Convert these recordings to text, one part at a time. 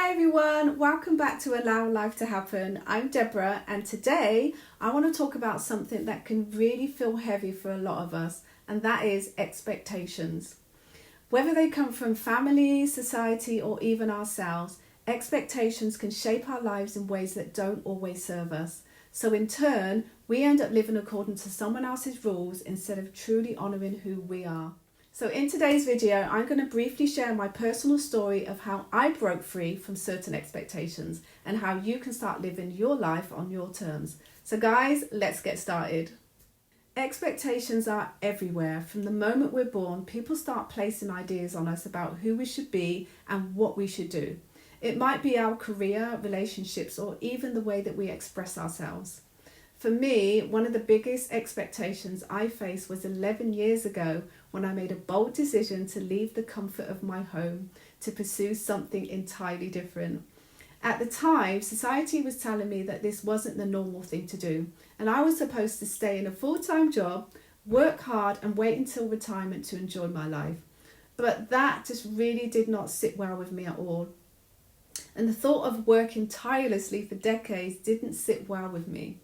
Hi everyone, welcome back to Allow Life to Happen. I'm Deborah, and today I want to talk about something that can really feel heavy for a lot of us, and that is expectations. Whether they come from family, society, or even ourselves, expectations can shape our lives in ways that don't always serve us. So in turn, we end up living according to someone else's rules instead of truly honouring who we are. So in today's video, I'm going to briefly share my personal story of how I broke free from certain expectations and how you can start living your life on your terms. So guys, let's get started. Expectations are everywhere. From the moment we're born, people start placing ideas on us about who we should be and what we should do. It might be our career, relationships, or even the way that we express ourselves. For me, one of the biggest expectations I faced was 11 years ago when I made a bold decision to leave the comfort of my home to pursue something entirely different. At the time, society was telling me that this wasn't the normal thing to do, and I was supposed to stay in a full-time job, work hard, and wait until retirement to enjoy my life. But that just really did not sit well with me at all. And the thought of working tirelessly for decades didn't sit well with me.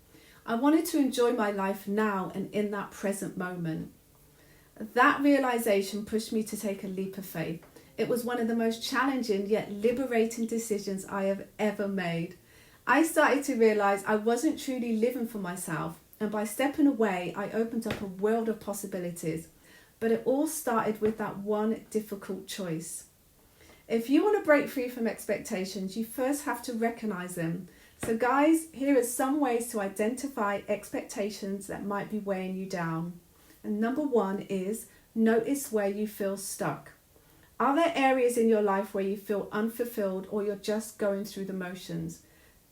I wanted to enjoy my life now and in that present moment. That realization pushed me to take a leap of faith. It was one of the most challenging yet liberating decisions I have ever made. I started to realize I wasn't truly living for myself, and by stepping away, I opened up a world of possibilities. But it all started with that one difficult choice. If you want to break free from expectations, you first have to recognize them. So guys, here are some ways to identify expectations that might be weighing you down. And number one is notice where you feel stuck. Are there areas in your life where you feel unfulfilled or you're just going through the motions?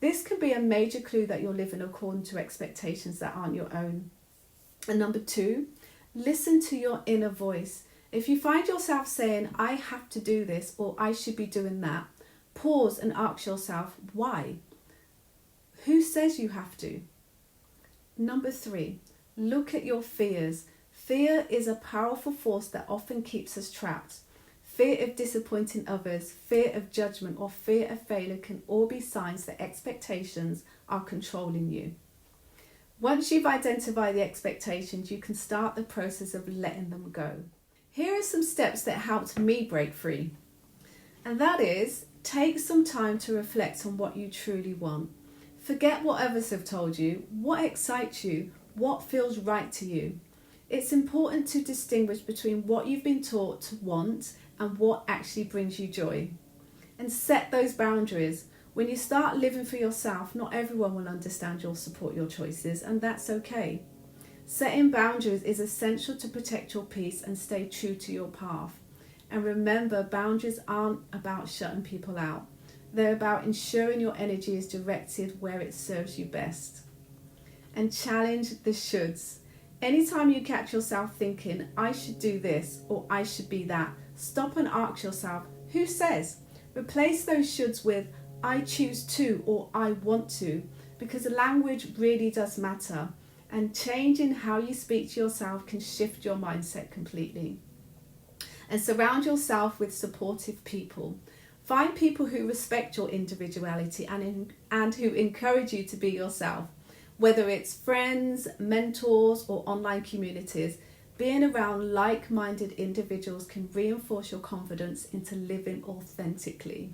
This can be a major clue that you're living according to expectations that aren't your own. And number two, listen to your inner voice. If you find yourself saying, I have to do this or I should be doing that, pause and ask yourself, why? Who says you have to? Number three, look at your fears. Fear is a powerful force that often keeps us trapped. Fear of disappointing others, fear of judgment, or fear of failure can all be signs that expectations are controlling you. Once you've identified the expectations, you can start the process of letting them go. Here are some steps that helped me break free. And that is, take some time to reflect on what you truly want. Forget what others have told you, what excites you, what feels right to you. It's important to distinguish between what you've been taught to want and what actually brings you joy. And set those boundaries. When you start living for yourself, not everyone will understand or support your choices, and that's okay. Setting boundaries is essential to protect your peace and stay true to your path. And remember, boundaries aren't about shutting people out. They're about ensuring your energy is directed where it serves you best. And challenge the shoulds. Anytime you catch yourself thinking, I should do this or I should be that, stop and ask yourself, who says? Replace those shoulds with, I choose to or I want to, because the language really does matter. And changing how you speak to yourself can shift your mindset completely. And surround yourself with supportive people. Find people who respect your individuality and who encourage you to be yourself. Whether it's friends, mentors, or online communities, being around like-minded individuals can reinforce your confidence into living authentically.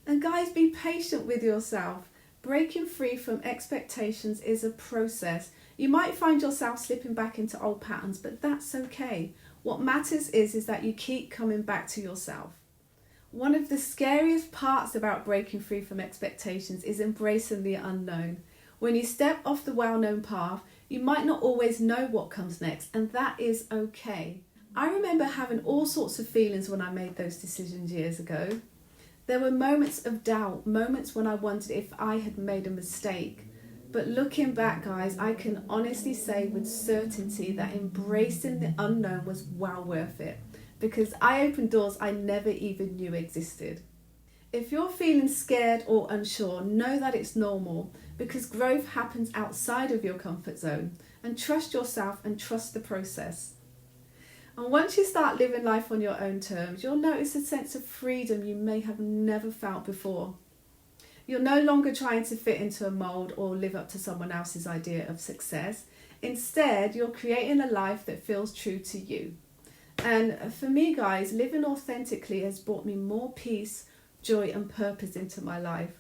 And guys, be patient with yourself. Breaking free from expectations is a process. You might find yourself slipping back into old patterns, but that's okay. What matters is that you keep coming back to yourself. One of the scariest parts about breaking free from expectations is embracing the unknown. When you step off the well-known path, you might not always know what comes next, and that is okay. I remember having all sorts of feelings when I made those decisions years ago. There were moments of doubt, moments when I wondered if I had made a mistake. But looking back, guys, I can honestly say with certainty that embracing the unknown was well worth it, because I opened doors I never even knew existed. If you're feeling scared or unsure, know that it's normal, because growth happens outside of your comfort zone, and trust yourself and trust the process. And once you start living life on your own terms, you'll notice a sense of freedom you may have never felt before. You're no longer trying to fit into a mold or live up to someone else's idea of success. Instead, you're creating a life that feels true to you. And for me, guys, living authentically has brought me more peace, joy, and purpose into my life.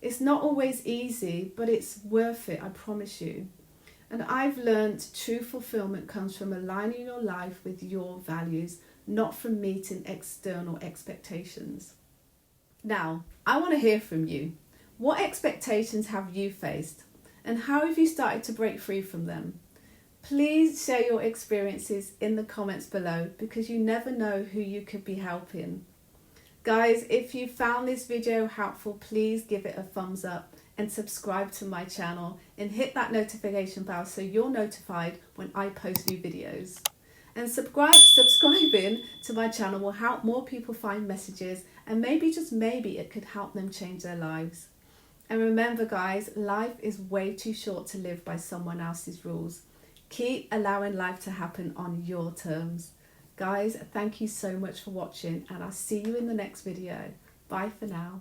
It's not always easy, but it's worth it, I promise you. And I've learned true fulfillment comes from aligning your life with your values, not from meeting external expectations. Now, I want to hear from you. What expectations have you faced? And how have you started to break free from them? Please share your experiences in the comments below, because you never know who you could be helping. Guys, if you found this video helpful, please give it a thumbs up and subscribe to my channel and hit that notification bell so you're notified when I post new videos. And subscribing to my channel will help more people find messages, and maybe, just maybe, it could help them change their lives. And remember, guys, life is way too short to live by someone else's rules. Keep allowing life to happen on your terms. Guys, thank you so much for watching, and I'll see you in the next video. Bye for now.